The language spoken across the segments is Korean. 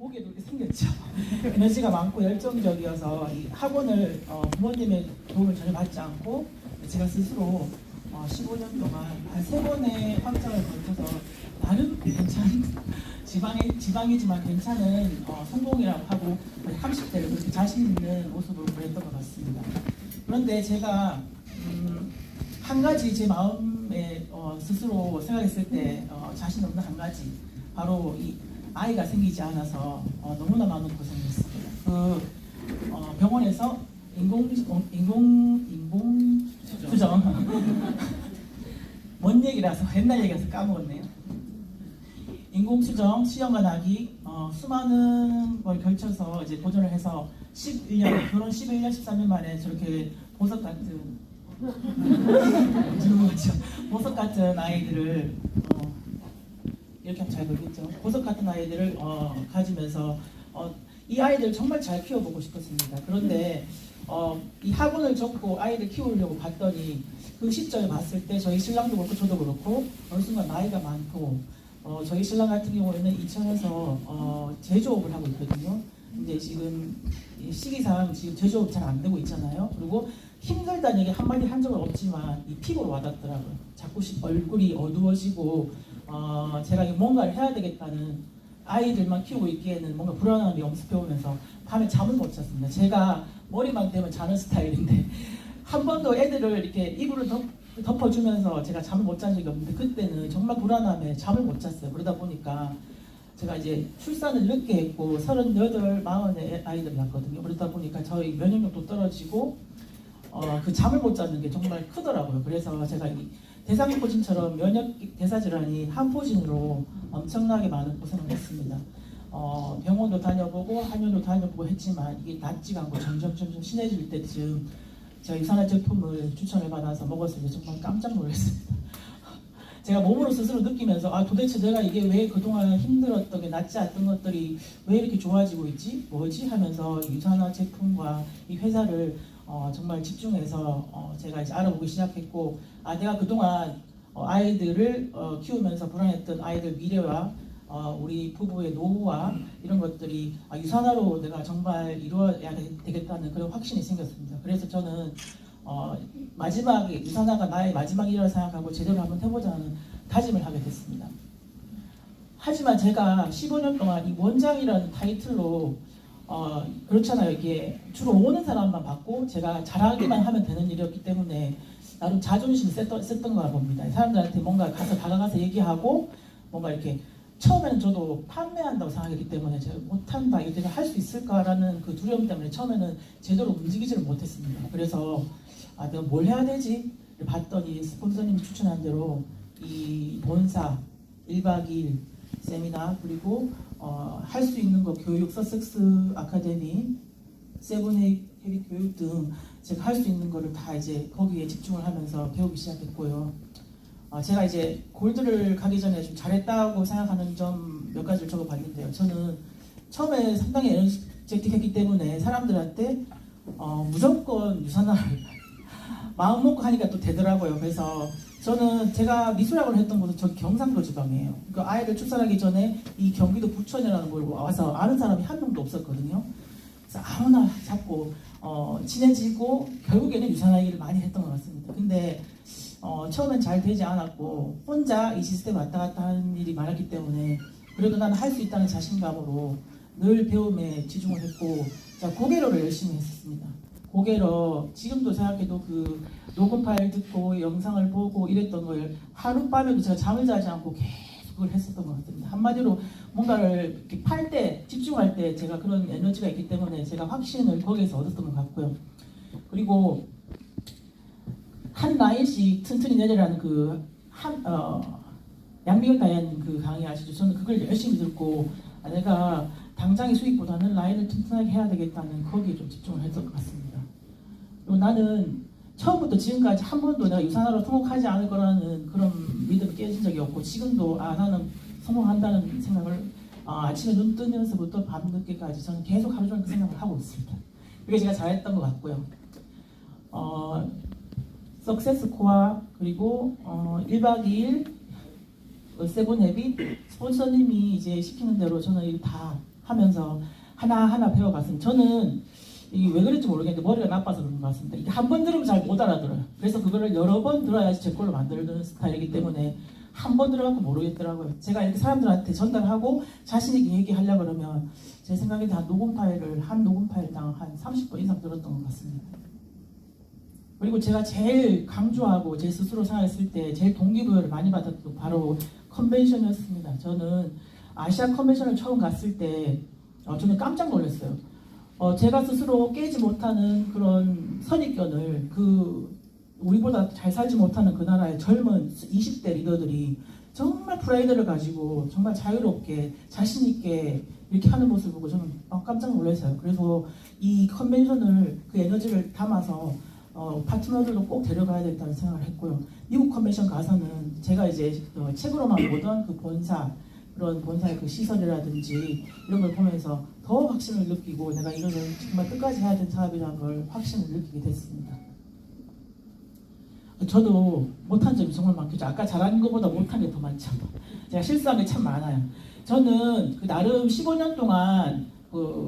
보기에도 이렇게 생겼죠. 에너지가 많고 열정적이어서 이 학원을 부모님의 도움을 전혀 받지 않고 제가 스스로 15년 동안 한 3번의 확장을 거쳐서 나름 괜찮은 지방이지만 괜찮은 성공이라고 하고 30대를 그렇게 자신 있는 모습으로 보냈던 것 같습니다. 그런데 제가 한 가지 제 마음에 스스로 생각했을 때 자신 없는 한 가지, 바로 이 아이가 생기지 않아서 너무나 많은 고생을 했습니다. 병원에서 인공 수정 뭔 얘기라서 옛날 얘기라서 까먹었네요. 인공수정 시험과 낙이 수많은 걸 걸쳐서 이제 도전을 해서 11년, 결혼 11년 13년 만에 저렇게 보석 같은 보석 같은 아이들을 이렇게 하면 잘 보겠죠. 보석 같은 아이들을 가지면서 이 아이들 정말 잘 키워보고 싶었습니다. 그런데 이 학원을 접고 아이를 키우려고 봤더니 그 시점에 봤을 때 저희 신랑도 그렇고 저도 그렇고 어느 순간 나이가 많고 저희 신랑 같은 경우에는 이천에서 제조업을 하고 있거든요. 근데 지금 시기상 지금 제조업 잘 안 되고 있잖아요. 그리고 힘들다는 얘기 한마디 한 적은 없지만 이 피부로 와닿더라고요. 자꾸 얼굴이 어두워지고 제가 뭔가를 해야 되겠다는, 아이들만 키우고 있기에는 뭔가 불안함이 엄습해오면서 밤에 잠을 못 잤습니다. 제가 머리만 대면 자는 스타일인데 한 번도 애들을 이렇게 이불을 덮어주면서 제가 잠을 못 잔 적이 없는데 그때는 정말 불안함에 잠을 못 잤어요. 그러다 보니까 제가 이제 출산을 늦게 했고 38, 40에 아이들 낳았거든요. 그러다 보니까 저희 면역력도 떨어지고 그 잠을 못 자는 게 정말 크더라고요. 그래서 제가 이 대상포진처럼 면역 대사 질환이 한포진으로 엄청나게 많은 고생을 했습니다. 병원도 다녀보고 한의원도 다녀보고 했지만 이게 낫지가 않고 점점 심해질 때쯤 제가 유산화 제품을 추천을 받아서 먹었을 때 정말 깜짝 놀랐습니다. 제가 몸으로 스스로 느끼면서 도대체 내가 이게 왜 그동안 힘들었던 게 낫지 않던 것들이 왜 이렇게 좋아지고 있지? 뭐지? 하면서 유산화 제품과 이 회사를 정말 집중해서 제가 이제 알아보기 시작했고, 내가 그동안 아이들을 키우면서 불안했던 아이들 미래와 우리 부부의 노후와 이런 것들이 유산화로 내가 정말 이루어야 되겠다는 그런 확신이 생겼습니다. 그래서 저는 마지막에 유산화가 나의 마지막 일이라고 생각하고 제대로 한번 해보자는 다짐을 하게 됐습니다. 하지만 제가 15년 동안 이 원장이라는 타이틀로 그렇잖아요. 이게 주로 오는 사람만 받고 제가 잘하기만 하면 되는 일이었기 때문에 나름 자존심이 셌던 거 봅니다. 사람들한테 뭔가 다가가서 얘기하고 뭔가 이렇게, 처음에는 저도 판매한다고 생각했기 때문에 제가 못한다, 이거 내가 할 수 있을까라는 그 두려움 때문에 처음에는 제대로 움직이지를 못했습니다. 그래서 내가 뭘 해야 되지? 봤더니 스폰서님이 추천한 대로 이 본사 1박 2일 세미나, 그리고 할 수 있는 거 교육, 서섹스 아카데미, 세븐에잇 헤비 교육 등 제가 할 수 있는 거를 다 이제 거기에 집중을 하면서 배우기 시작했고요. 제가 이제 골드를 가기 전에 좀 잘했다고 생각하는 점 몇 가지를 적어봤는데요. 저는 처음에 상당히 에너제틱했기 때문에 사람들한테 무조건 유산화를 마음 먹고 하니까 또 되더라고요. 그래서 저는 제가 미술학원을 했던 곳은 저기 경상도 지방이에요. 그 아이를 출산하기 전에 이 경기도 부천이라는 걸 와서 아는 사람이 한 명도 없었거든요. 그래서 아무나 잡고 친해지고 결국에는 유산화 얘기를 많이 했던 것 같습니다. 근데 처음엔 잘 되지 않았고 혼자 이 시스템 왔다 갔다 하는 일이 많았기 때문에 그래도 나는 할 수 있다는 자신감으로 늘 배움에 집중을 했고, 고개로를 열심히 했었습니다. 고개로 지금도 생각해도 그 녹음 파일 듣고 영상을 보고 이랬던 걸 하룻밤에도 제가 잠을 자지 않고 계속 그걸 했었던 것 같습니다. 한마디로 뭔가를 이렇게 팔 때, 집중할 때 제가 그런 에너지가 있기 때문에 제가 확신을 거기에서 얻었던 것 같고요. 그리고 한 라인씩 튼튼히 내려라는 양비경 다이아님 그 강의 아시죠? 저는 그걸 열심히 듣고 내가 당장의 수익보다는 라인을 튼튼하게 해야 되겠다는 거기에 좀 집중을 했던 것 같습니다. 그리고 나는 처음부터 지금까지 한 번도 내가 유산화로 성공하지 않을 거라는 그런 믿음이 깨진 적이 없고, 지금도 나는 성공한다는 생각을 아침에 눈 뜨면서부터 밤늦게까지 저는 계속 하루 종일 그 생각을 하고 있습니다. 그게 제가 잘했던 것 같고요. 석세스 코아, 그리고 1박 2일 세븐 헤빗 스폰서님이 이제 시키는 대로 저는 다 하면서 하나하나 배워갔습니다. 저는 이게 왜 그런지 모르겠는데 머리가 나빠서 그런 것 같습니다. 이게 한 번 들으면 잘 못 알아들어요. 그래서 그거를 여러 번 들어야지 제 걸로 만들는 스타일이기 때문에 한 번 들어가고 모르겠더라고요. 제가 이렇게 사람들한테 전달하고 자신 있게 얘기하려고 그러면 제 생각에는 한 녹음 파일당 한 30번 이상 들었던 것 같습니다. 그리고 제가 제일 강조하고 제 스스로 생각했을 때 제일 동기부여를 많이 받았던 게 바로 컨벤션이었습니다. 저는 아시아 컨벤션을 처음 갔을 때 저는 깜짝 놀랐어요. 제가 스스로 깨지 못하는 그런 선입견을 우리보다 잘 살지 못하는 그 나라의 젊은 20대 리더들이 정말 프라이드를 가지고 정말 자유롭게 자신 있게 이렇게 하는 모습을 보고 저는 깜짝 놀랐어요. 그래서 이 컨벤션을 그 에너지를 담아서 파트너들도 꼭 데려가야 된다는 생각을 했고요. 미국 컨벤션 가서는 제가 이제 책으로만 보던 그 그런 본사의 그 시설이라든지 이런 걸 보면서 더 확신을 느끼고 내가 이거는 정말 끝까지 해야 되는 사업이라는 걸 확신을 느끼게 됐습니다. 저도 못한 점이 정말 많겠죠. 아까 잘한 것보다 못한 게 더 많죠. 제가 실수한 게 참 많아요. 저는 나름 15년 동안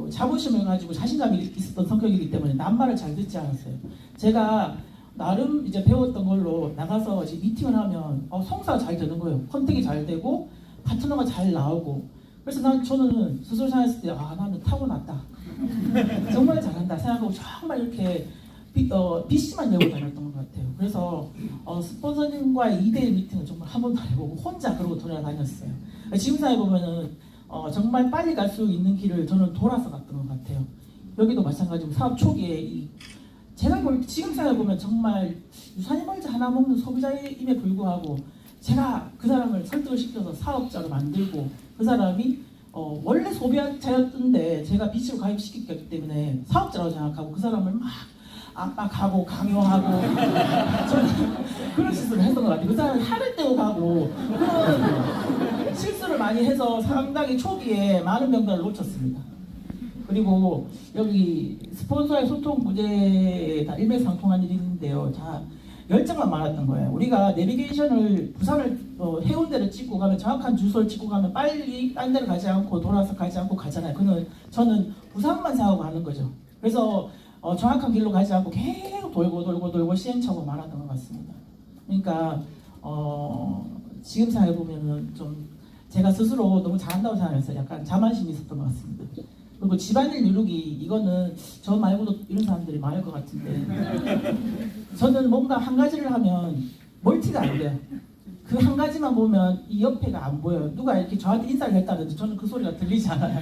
자부심을 가지고 자신감이 있었던 성격이기 때문에 남말을 잘 듣지 않았어요. 제가 나름 이제 배웠던 걸로 나가서 이제 미팅을 하면 성사가 잘 되는 거예요. 컨택이 잘 되고 파트너가 잘 나오고. 그래서 저는 스스로 생각했을 때 나는 타고났다. 정말 잘한다 생각하고 정말 이렇게 BC만 내고 다녔던 것 같아요. 그래서 스폰서님과의 2대1 미팅은 정말 한 번도 안 해보고 혼자 그러고 돌아다녔어요. 지금 생각해보면은 정말 빨리 갈 수 있는 길을 저는 돌아서 갔던 것 같아요. 여기도 마찬가지고 사업 초기에 제가 지금 생각해보면 정말 유산이 멀지 하나 먹는 소비자임에 불구하고 제가 그 사람을 설득을 시켜서 사업자로 만들고 그 사람이 원래 소비자였던데 제가 빛으로 가입시켰기 때문에 사업자라고 생각하고 그 사람을 막 압박하고 강요하고 저는 그런 실수를 했던 것 같아요. 그 사람을 화를 떼고 가고 그런 실수를 많이 해서 상당히 초기에 많은 명단을 놓쳤습니다. 그리고 여기 스폰서의 소통 부재에 다 일맥상통한 일이 있는데요. 다 열정만 많았던 거예요. 우리가 내비게이션을 부산을 해운대를 찍고 가면 정확한 주소를 찍고 가면 빨리 딴 데를 가지 않고 돌아서 가지 않고 가잖아요. 저는 부산만 생각하고 가는 거죠. 그래서 정확한 길로 가지 않고 계속 돌고 시행착오가 많았던 것 같습니다. 그러니까 지금 생각해보면은 좀 제가 스스로 너무 잘한다고 생각해서 약간 자만심이 있었던 것 같습니다. 그리고 집안일 미루기 이거는 저 말고도 이런 사람들이 많을 것 같은데 저는 뭔가 한 가지를 하면 멀티가 안 돼요. 그 한 가지만 보면 이 옆에가 안 보여요. 누가 이렇게 저한테 인사를 했다는데 저는 그 소리가 들리지 않아요.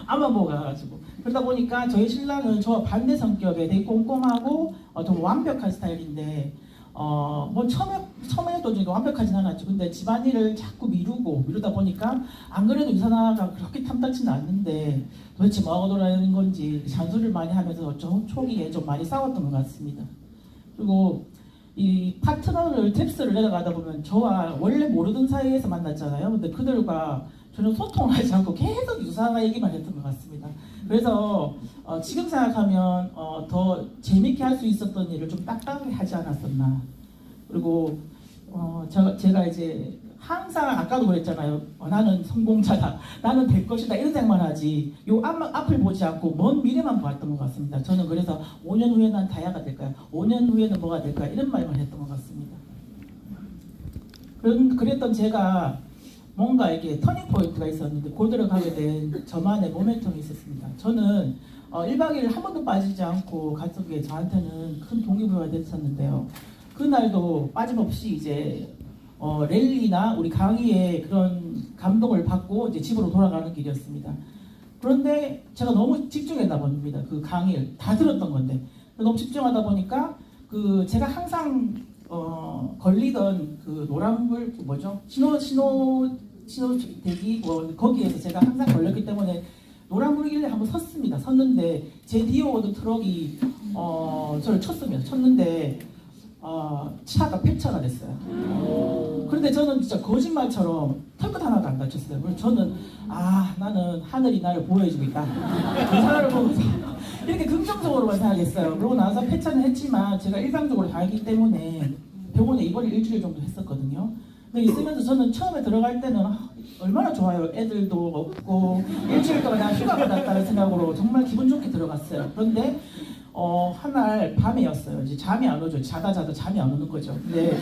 앞만 보고 가가지고. 그러다 보니까 저희 신랑은 저와 반대 성격에 되게 꼼꼼하고 좀 완벽한 스타일인데 뭐 처음에도 제가 완벽하진 않았죠. 근데 집안일을 자꾸 미루다 보니까 안 그래도 이사나가 그렇게 탐탁지는 않는데 도대체 뭐하고 돌아다니는 건지 잔소리를 많이 하면서 초기에 좀 많이 싸웠던 것 같습니다. 그리고 이 파트너를 탭스를 내려가다 보면 저와 원래 모르던 사이에서 만났잖아요. 근데 그들과 저는 소통을 하지 않고 계속 유사한 얘기만 했던 것 같습니다. 그래서 지금 생각하면 더 재밌게 할 수 있었던 일을 좀 딱딱하게 하지 않았었나. 그리고 제가 이제 항상 아까도 그랬잖아요. 나는 성공자다. 나는 될 것이다. 이런 생각만 하지. 요 앞을 보지 않고 먼 미래만 봤던 것 같습니다. 저는 그래서 5년 후에 난 다이아가 될 거야. 5년 후에는 뭐가 될 거야. 이런 말만 했던 것 같습니다. 그랬던 제가 뭔가 이렇게 터닝 포인트가 있었는데 고대로 가게 된 저만의 모멘텀이 있었습니다. 저는 1박 2일 한 번도 빠지지 않고 갔던 게 저한테는 큰 동기부여가 됐었는데요. 그날도 빠짐없이 이제 랠리나 우리 강의에 그런 감동을 받고 이제 집으로 돌아가는 길이었습니다. 그런데 제가 너무 집중했나 봅니다. 그 강의를 다 들었던 건데 너무 집중하다 보니까 제가 항상 걸리던 그 노란불 뭐죠? 신호 대기 거기에서 제가 항상 걸렸기 때문에 노란불이길래 한번 섰습니다. 섰는데 제 뒤에 오던 트럭이 저를 쳤는데 차가 폐차가 됐어요. 그런데 저는 진짜 거짓말처럼 털끝 하나도 안 다쳤어요. 그래서 저는 나는 하늘이 나를 보호해주고 있다. 그 사람을 보면서 이렇게 긍정적으로만 생각했어요. 그러고 나서 폐차는 했지만 제가 일방적으로 다했기 때문에 병원에 입원을 일주일 정도 했었거든요. 근데 있으면서 저는 처음에 들어갈 때는 얼마나 좋아요. 애들도 없고 일주일 동안 나 휴가 받았다는 생각으로 정말 기분 좋게 들어갔어요. 그런데 한날 밤이었어요. 이제 잠이 안 오죠. 자다 잠이 안 오는 거죠. 근데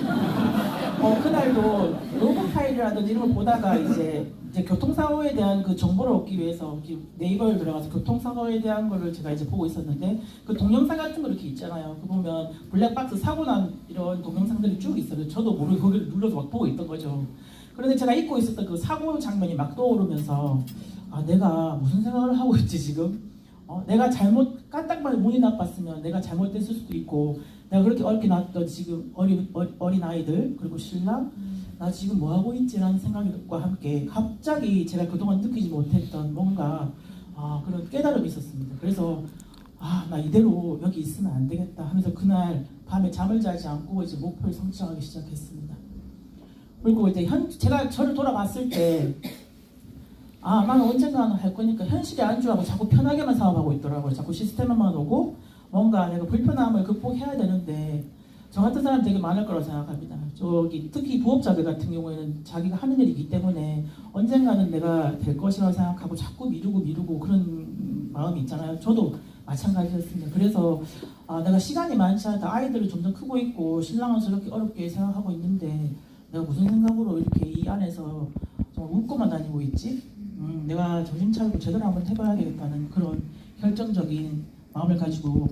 그날도 로그 파일이라든지 이런 걸 보다가 이제 교통사고에 대한 그 정보를 얻기 위해서 네이버에 들어가서 교통사고에 대한 거를 제가 이제 보고 있었는데 그 동영상 같은 거 이렇게 있잖아요. 그 보면 블랙박스 사고 난 이런 동영상들이 쭉 있어요. 저도 모르게 거기를 눌러서 막 보고 있던 거죠. 그런데 제가 잊고 있었던 그 사고 장면이 막 떠오르면서 내가 무슨 생각을 하고 있지 지금? 내가 깜짝만 운이 나빴으면 내가 잘못됐을 수도 있고 내가 그렇게 어렵게 낳았던 지금 어린 아이들 그리고 신랑 나 지금 뭐 하고 있지라는 생각과 함께 갑자기 제가 그동안 느끼지 못했던 뭔가 그런 깨달음이 있었습니다. 그래서 나 이대로 여기 있으면 안 되겠다 하면서 그날 밤에 잠을 자지 않고 이제 목표를 성취하기 시작했습니다. 그리고 이제 제가 저를 돌아봤을 때 나는 언젠가는 할 거니까 현실에 안주하고 자꾸 편하게만 사업하고 있더라고요. 자꾸 시스템만 오고 뭔가 내가 불편함을 극복해야 되는데 저 같은 사람 되게 많을 거라고 생각합니다. 특히 부업자들 같은 경우에는 자기가 하는 일이기 때문에 언젠가는 내가 될 것이라고 생각하고 자꾸 미루고 그런 마음이 있잖아요. 저도 마찬가지였습니다. 그래서 내가 시간이 많지 않다. 아이들은 점점 크고 있고 신랑은 저렇게 어렵게 생각하고 있는데 내가 무슨 생각으로 이렇게 이 안에서 정말 웃고만 다니고 있지? 내가 정신 차리고 제대로 한번 해봐야겠다는 그런 결정적인 마음을 가지고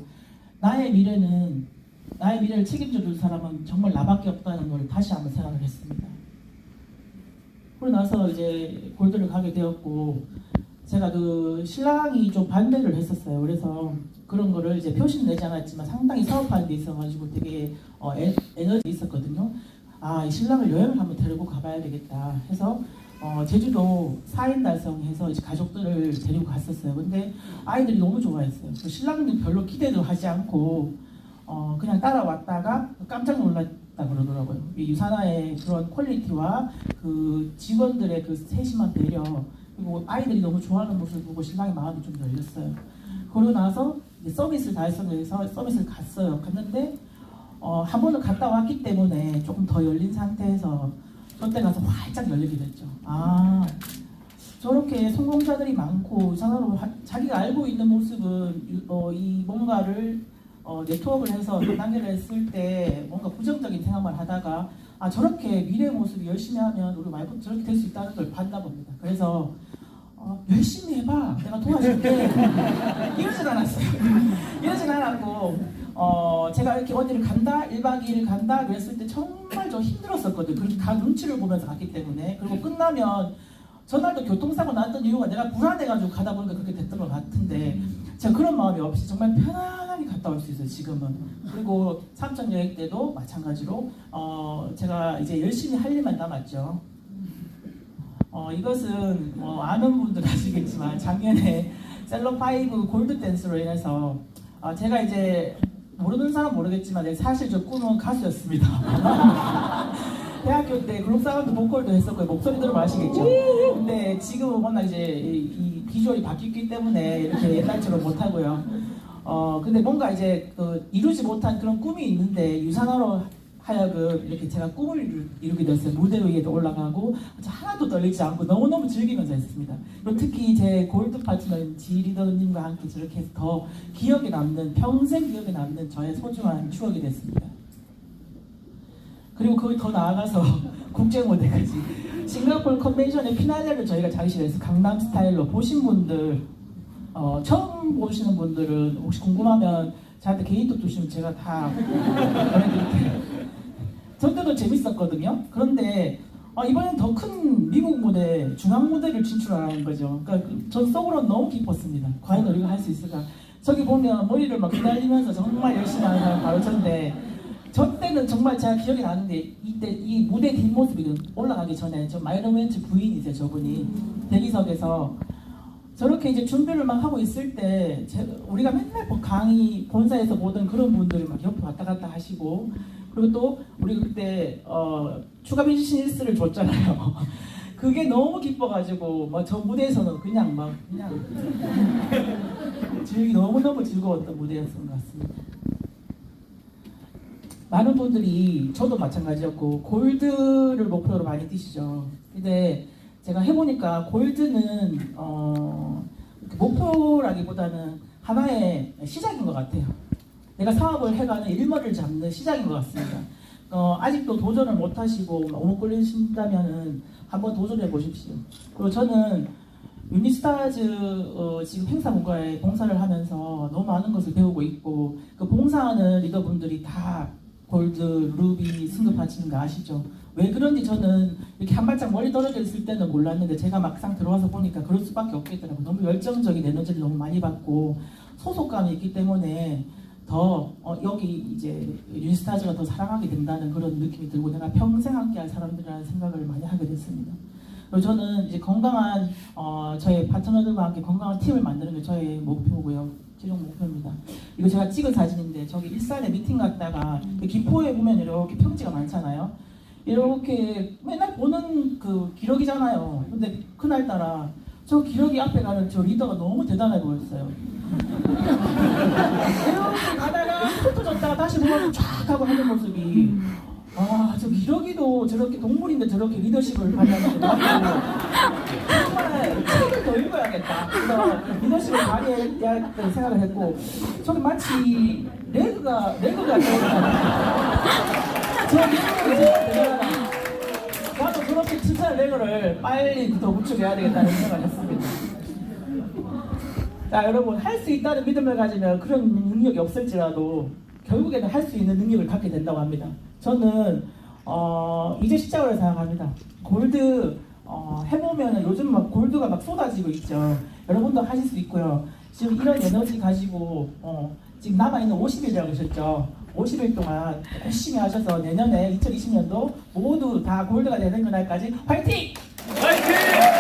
나의 미래를 책임져 줄 사람은 정말 나밖에 없다는 걸 다시 한번 생각을 했습니다. 그러고 나서 이제 골드를 가게 되었고 제가 그 신랑이 좀 반대를 했었어요. 그래서 그런 거를 이제 표시는 내지 않았지만 상당히 사업하는 데 있어가지고 되게 에너지 있었거든요. 이 신랑을 여행을 한번 데리고 가봐야 되겠다 해서 제주도 4인 달성해서 이제 가족들을 데리고 갔었어요. 근데 아이들이 너무 좋아했어요. 신랑은 별로 기대도 하지 않고 그냥 따라왔다가 깜짝 놀랐다 그러더라고요. 이 유산화의 그런 퀄리티와 그 직원들의 그 세심한 배려 그리고 아이들이 너무 좋아하는 모습을 보고 신랑의 마음이 좀 열렸어요. 그러고 나서 이제 서비스를 달성해서 서비스를 갔어요. 갔는데 한 번은 갔다 왔기 때문에 조금 더 열린 상태에서 그때 가서 활짝 열리게 됐죠. 저렇게 성공자들이 많고 유산화로 자기가 알고 있는 모습은 이 뭔가를 네트워크를 해서 단계를 했을 때 뭔가 부정적인 생각만 하다가 저렇게 미래의 모습이 열심히 하면 우리 와이프도 저렇게 될 수 있다는 걸 봤나 봅니다. 그래서 열심히 해봐 내가 도와줄게 이러진 않았어요. 이러진 않았고 제가 이렇게 어디를 간다 1박 2일 간다 그랬을 때 정말 좀 힘들었었거든요. 그렇게 다 눈치를 보면서 갔기 때문에. 그리고 끝나면 전날도 교통사고 났던 이유가 내가 불안해가지고 가다 보니까 그렇게 됐던 것 같은데 제가 그런 마음이 없이 정말 편안하게 갔다 올 수 있어요 지금은. 그리고 삼천 여행 때도 마찬가지로 제가 이제 열심히 할 일만 남았죠. 이것은 아는 분들 아시겠지만 작년에 셀럽5 골드 댄스로 인해서 제가 이제 모르는 사람 모르겠지만 사실 저 꿈은 가수였습니다. 대학교 때 그룹 사운드 보컬도 했었고요. 목소리 들으면 아시겠죠? 근데 지금은 워낙 이제 이 비주얼이 바뀌었기 때문에 이렇게 옛날처럼 못하고요. 근데 뭔가 이제 이루지 못한 그런 꿈이 있는데 유산화로 하여금 이렇게 제가 꿈을 이루게 됐어요. 무대 위에도 올라가고 하나도 떨리지 않고 너무너무 즐기면서 했습니다. 그리고 특히 제 골드 파트너인 지리더님과 함께 저렇게 해서 더 기억에 남는 평생 기억에 남는 저의 소중한 추억이 됐습니다. 그리고 거기 더 나아가서 국제 무대까지 싱가포르 컨벤션의 피날레를 저희가 장식해서 강남 스타일로 보신 분들 처음 보시는 분들은 혹시 궁금하면 저한테 개인톡 주시면 제가 다 보내드릴게요. 저 때도 재밌었거든요. 그런데 이번엔 더 큰 미국 무대, 중앙 무대를 진출하는 거죠. 그러니까 전 속으로 너무 기뻤습니다. 과연 우리가 할 수 있을까? 저기 보면 머리를 막 휘날리면서 정말 열심히 하는 사람 바로 저인데 저 때는 정말 제가 기억이 나는데 이때 이 무대 뒷모습이 올라가기 전에 저 마이런 웬츠 부인이세요. 저분이 대기석에서 저렇게 이제 준비를 막 하고 있을 때 우리가 맨날 강의 본사에서 보던 그런 분들이 막 옆에 왔다 갔다 하시고 그리고 또 우리 그때 추가 뮤지션리스트를 줬잖아요. 그게 너무 기뻐가지고 막 저 무대에서는 그냥 너무너무 즐거웠던 무대였던 것 같습니다. 많은 분들이 저도 마찬가지였고 골드를 목표로 많이 뛰시죠. 근데 제가 해보니까 골드는 목표라기보다는 하나의 시작인 것 같아요. 내가 사업을 해가는 일머리를 잡는 시작인 것 같습니다. 아직도 도전을 못 하시고 너무 끌리신다면은 한번 도전해 보십시오. 그리고 저는 유니스타즈 지금 행사 본가에 봉사를 하면서 너무 많은 것을 배우고 있고, 그 봉사하는 리더분들이 다 골드, 루비 승급하시는 거 아시죠? 왜 그런지 저는 이렇게 한 발짝 멀리 떨어져 있을 때는 몰랐는데 제가 막상 들어와서 보니까 그럴 수밖에 없겠더라고요. 너무 열정적인 에너지를 너무 많이 받고 소속감이 있기 때문에 더 여기 이제 유니스타즈가 더 사랑하게 된다는 그런 느낌이 들고, 내가 평생 함께할 사람들이라는 생각을 많이 하게 됐습니다. 그리고 저는 이제 건강한 저의 파트너들과 함께 건강한 팀을 만드는 게 저의 목표고요. 최종 목표입니다. 이거 제가 찍은 사진인데, 저기 일산에 미팅 갔다가 김포에 보면 이렇게 평지가 많잖아요. 이렇게 맨날 보는 그 기러기잖아요. 근데 그날따라 저 기러기 앞에 가는 저 리더가 너무 대단해 보였어요. 이렇게 가다가 흩어졌다가 다시 보면 쫙 하고 하는 모습이, 저 기러기도 저렇게 동물인데 저렇게 리더십을 발휘하는 게 정말 책을 더 읽어야겠다. 그래서 리더십을 발휘해야 생각을 했고, 저는 마치 레그가 저 레그가 대단하다. 나도 저렇게 튼튼한 레그를 빨리 더 구축해야 되겠다는 생각을 했습니다. 자, 여러분, 할 수 있다는 믿음을 가지면 그런 능력이 없을지라도 결국에는 할 수 있는 능력을 갖게 된다고 합니다. 저는 이제 시작을 생각합니다. 골드 해보면 요즘 막 골드가 막 쏟아지고 있죠. 여러분도 하실 수 있고요. 지금 이런 에너지 가지고 지금 남아있는 50일이라고 하셨죠. 50일 동안 열심히 하셔서 내년에 2020년도 모두 다 골드가 되는 그날까지 화이팅! 화이팅!